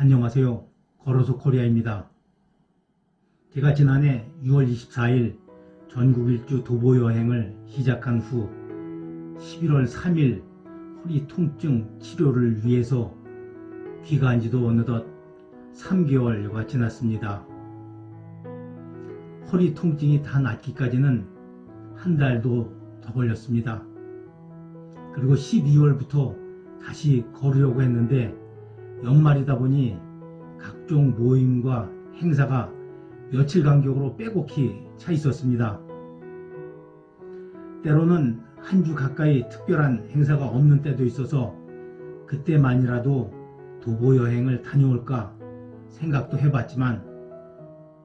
안녕하세요. 걸어서 코리아입니다. 제가 지난해 6월 24일 전국 일주 도보 여행을 시작한 후 11월 3일 허리 통증 치료를 위해서 귀가한 지도 어느덧 3개월여가 지났습니다. 허리 통증이 다 낫기까지는 한 달도 더 걸렸습니다. 그리고 12월부터 다시 걸으려고 했는데 연말이다 보니 각종 모임과 행사가 며칠 간격으로 빼곡히 차 있었습니다. 때로는 한 주 가까이 특별한 행사가 없는 때도 있어서 그때만이라도 도보 여행을 다녀올까 생각도 해봤지만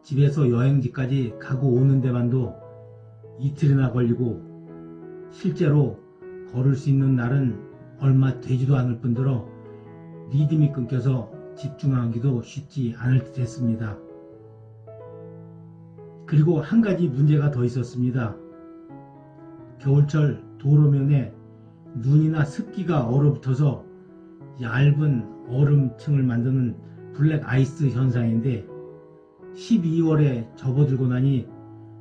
집에서 여행지까지 가고 오는 데만도 이틀이나 걸리고 실제로 걸을 수 있는 날은 얼마 되지도 않을 뿐더러 리듬이 끊겨서 집중하기도 쉽지 않을 듯 했습니다. 그리고 한 가지 문제가 더 있었습니다. 겨울철 도로면에 눈이나 습기가 얼어붙어서 얇은 얼음층을 만드는 블랙 아이스 현상인데 12월에 접어들고 나니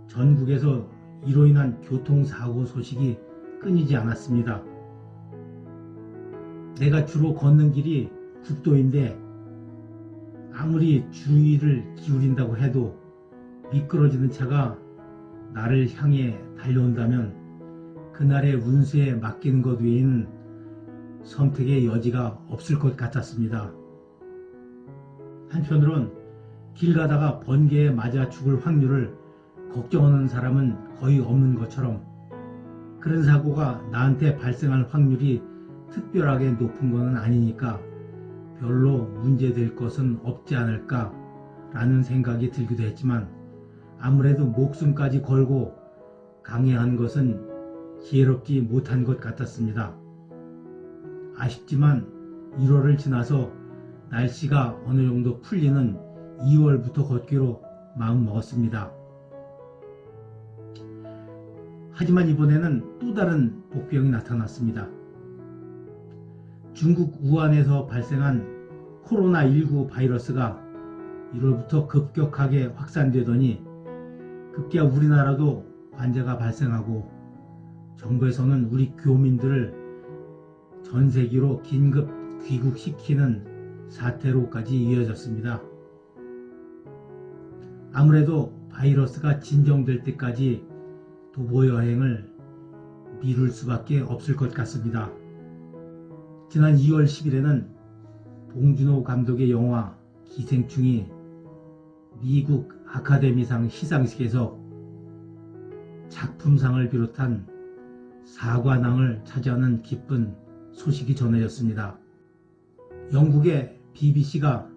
전국에서 이로 인한 교통사고 소식이 끊이지 않았습니다. 내가 주로 걷는 길이 국도인데 아무리 주의를 기울인다고 해도 미끄러지는 차가 나를 향해 달려온다면 그날의 운수에 맡기는 것 외에는 선택의 여지가 없을 것 같았습니다. 한편으론 길 가다가 번개에 맞아 죽을 확률을 걱정하는 사람은 거의 없는 것처럼 그런 사고가 나한테 발생할 확률이 특별하게 높은 것은 아니니까 별로 문제될 것은 없지 않을까 라는 생각이 들기도 했지만 아무래도 목숨까지 걸고 강행한 것은 지혜롭지 못한 것 같았습니다. 아쉽지만 1월을 지나서 날씨가 어느 정도 풀리는 2월부터 걷기로 마음 먹었습니다. 하지만 이번에는 또 다른 복병이 나타났습니다. 중국 우한에서 발생한 코로나19 바이러스가 1월부터 급격하게 확산되더니 급기야 우리나라도 환자가 발생하고 정부에서는 우리 교민들을 전 세계로 긴급 귀국시키는 사태로까지 이어졌습니다. 아무래도 바이러스가 진정될 때까지 도보 여행을 미룰 수밖에 없을 것 같습니다. 지난 2월 10일에는 봉준호 감독의 영화 기생충이 미국 아카데미상 시상식에서 작품상을 비롯한 사관왕을 차지하는 기쁜 소식이 전해졌습니다. 영국의 BBC가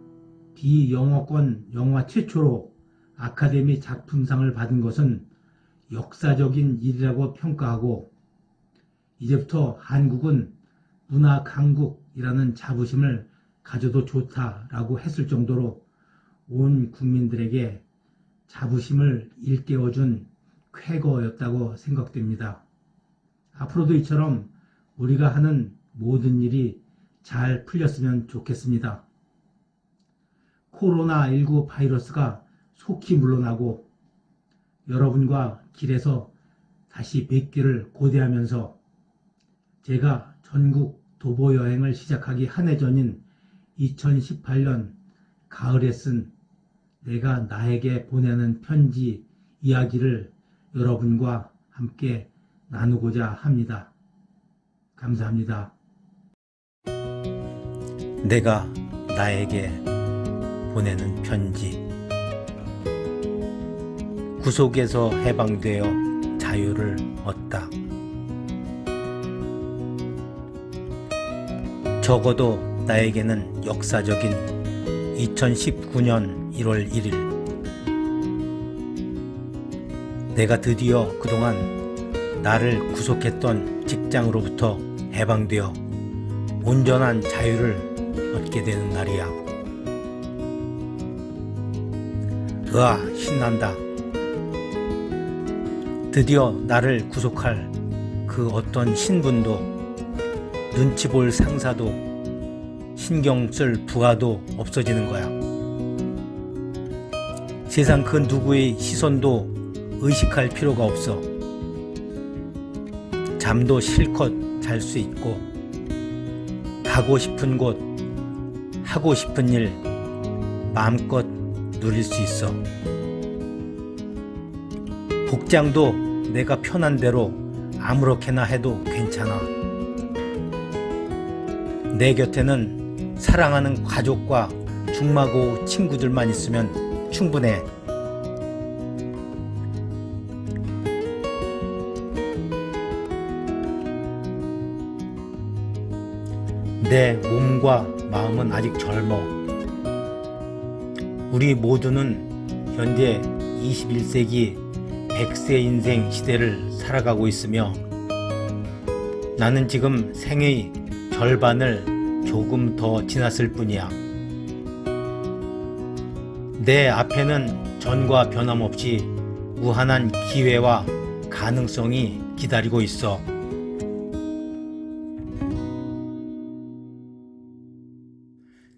비영어권 영화 최초로 아카데미 작품상을 받은 것은 역사적인 일이라고 평가하고 이제부터 한국은 문화 강국이라는 자부심을 가져도 좋다라고 했을 정도로 온 국민들에게 자부심을 일깨워준 쾌거였다고 생각됩니다. 앞으로도 이처럼 우리가 하는 모든 일이 잘 풀렸으면 좋겠습니다. 코로나19 바이러스가 속히 물러나고 여러분과 길에서 다시 뵙기를 고대하면서 제가 전국 도보 여행을 시작하기 한 해 전인 2018년 가을에 쓴 내가 나에게 보내는 편지 이야기를 여러분과 함께 나누고자 합니다. 감사합니다. 내가 나에게 보내는 편지. 구속에서 해방되어 자유를 얻다. 적어도 나에게는 역사적인 2019년 1월 1일. 내가 드디어 그동안 나를 구속했던 직장으로부터 해방되어 온전한 자유를 얻게 되는 날이야. 으아, 신난다. 드디어 나를 구속할 그 어떤 신분도 눈치 볼 상사도 신경 쓸 부하도 없어지는 거야. 세상 그 누구의 시선도 의식할 필요가 없어. 잠도 실컷 잘 수 있고, 가고 싶은 곳, 하고 싶은 일 마음껏 누릴 수 있어. 복장도 내가 편한 대로 아무렇게나 해도 괜찮아. 내 곁에는 사랑하는 가족과 중마고 친구들만 있으면 충분해. 내 몸과 마음은 아직 젊어. 우리 모두는 현재 21세기 100세 인생 시대를 살아가고 있으며, 나는 지금 생의 절반을 조금 더 지났을 뿐이야. 내 앞에는 전과 변함없이 무한한 기회와 가능성이 기다리고 있어.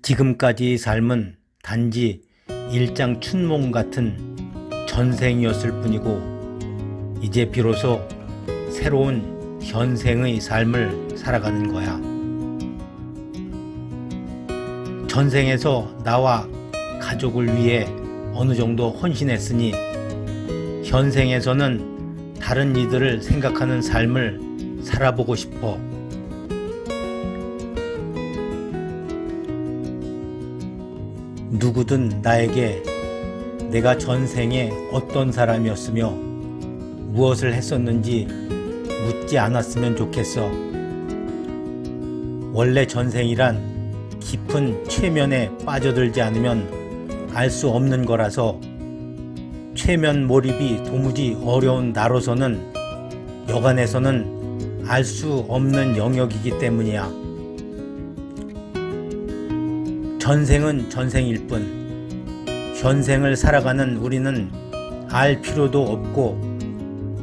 지금까지의 삶은 단지 일장춘몽 같은 전생이었을 뿐이고, 이제 비로소 새로운 현생의 삶을 살아가는 거야. 전생에서 나와 가족을 위해 어느 정도 헌신했으니, 현생에서는 다른 이들을 생각하는 삶을 살아보고 싶어. 누구든 나에게 내가 전생에 어떤 사람이었으며 무엇을 했었는지 묻지 않았으면 좋겠어. 원래 전생이란 깊은 최면에 빠져들지 않으면 알 수 없는 거라서, 최면 몰입이 도무지 어려운 나로서는 여간에서는 알 수 없는 영역이기 때문이야. 전생은 전생일 뿐, 현생을 살아가는 우리는 알 필요도 없고,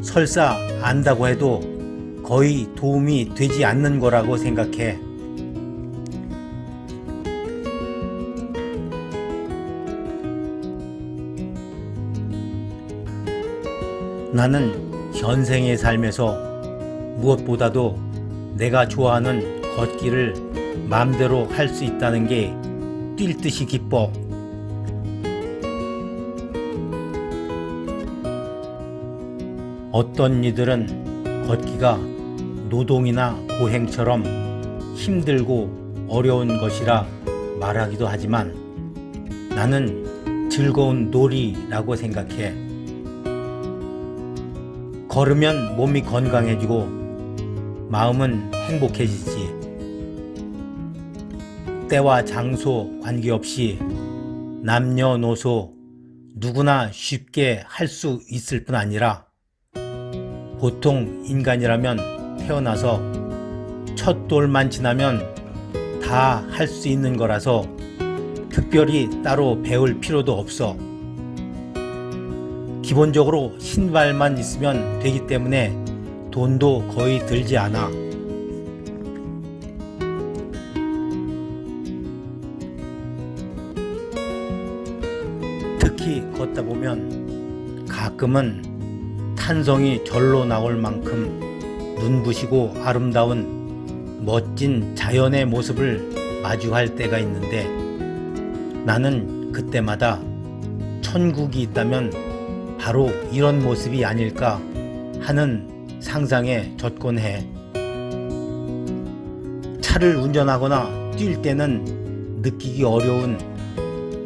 설사 안다고 해도 거의 도움이 되지 않는 거라고 생각해. 나는 현생의 삶에서 무엇보다도 내가 좋아하는 걷기를 마음대로 할 수 있다는 게 뛸 듯이 기뻐. 어떤 이들은 걷기가 노동이나 고행처럼 힘들고 어려운 것이라 말하기도 하지만, 나는 즐거운 놀이라고 생각해. 걸으면 몸이 건강해지고 마음은 행복해지지. 때와 장소 관계없이 남녀노소 누구나 쉽게 할 수 있을 뿐 아니라, 보통 인간이라면 태어나서 첫 돌만 지나면 다 할 수 있는 거라서 특별히 따로 배울 필요도 없어. 기본적으로 신발만 있으면 되기 때문에 돈도 거의 들지 않아. 특히 걷다 보면 가끔은 탄성이 절로 나올 만큼 눈부시고 아름다운 멋진 자연의 모습을 마주할 때가 있는데, 나는 그때마다 천국이 있다면 바로 이런 모습이 아닐까 하는 상상에 젖곤 해. 차를 운전하거나 뛸 때는 느끼기 어려운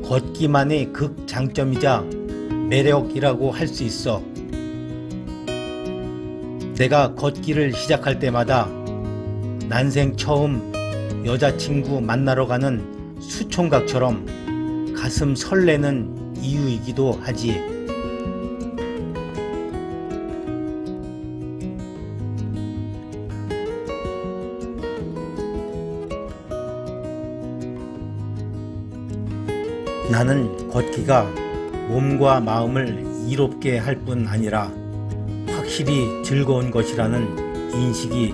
걷기만의 극장점이자 매력이라고 할 수 있어. 내가 걷기를 시작할 때마다 난생 처음 여자친구 만나러 가는 수총각처럼 가슴 설레는 이유이기도 하지. 나는 걷기가 몸과 마음을 이롭게 할 뿐 아니라 확실히 즐거운 것이라는 인식이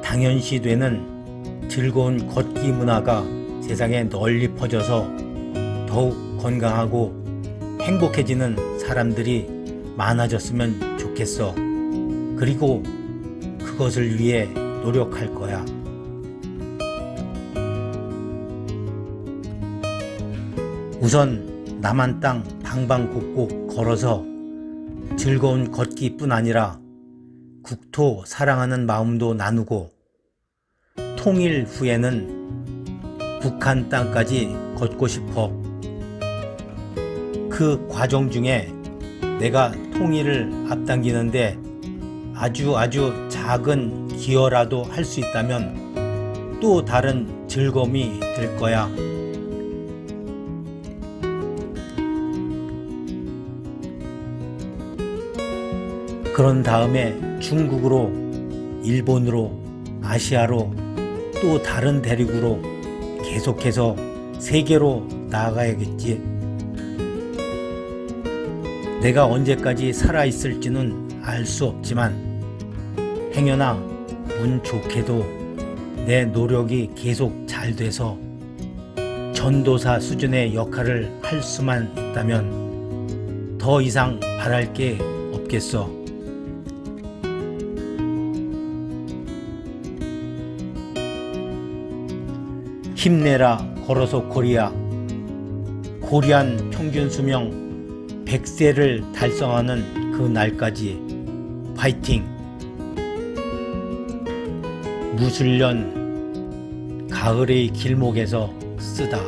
당연시 되는 즐거운 걷기 문화가 세상에 널리 퍼져서 더욱 건강하고 행복해지는 사람들이 많아졌으면 좋겠어. 그리고 그것을 위해 노력할 거야. 우선 남한 땅 방방곡곡 걸어서 즐거운 걷기뿐 아니라 국토 사랑하는 마음도 나누고, 통일 후에는 북한 땅까지 걷고 싶어. 그 과정 중에 내가 통일을 앞당기는데 아주 작은 기여라도 할 수 있다면 또 다른 즐거움이 될 거야. 그런 다음에 중국으로, 일본으로, 아시아로, 또 다른 대륙으로 계속해서 세계로 나아가야겠지. 내가 언제까지 살아있을지는 알 수 없지만 행여나 운 좋게도 내 노력이 계속 잘 돼서 전도사 수준의 역할을 할 수만 있다면 더 이상 바랄 게 없겠어. 힘내라 걸어서 코리아. 코리안 평균 수명 100세를 달성하는 그 날까지 파이팅! 무술년 가을의 길목에서 쓰다.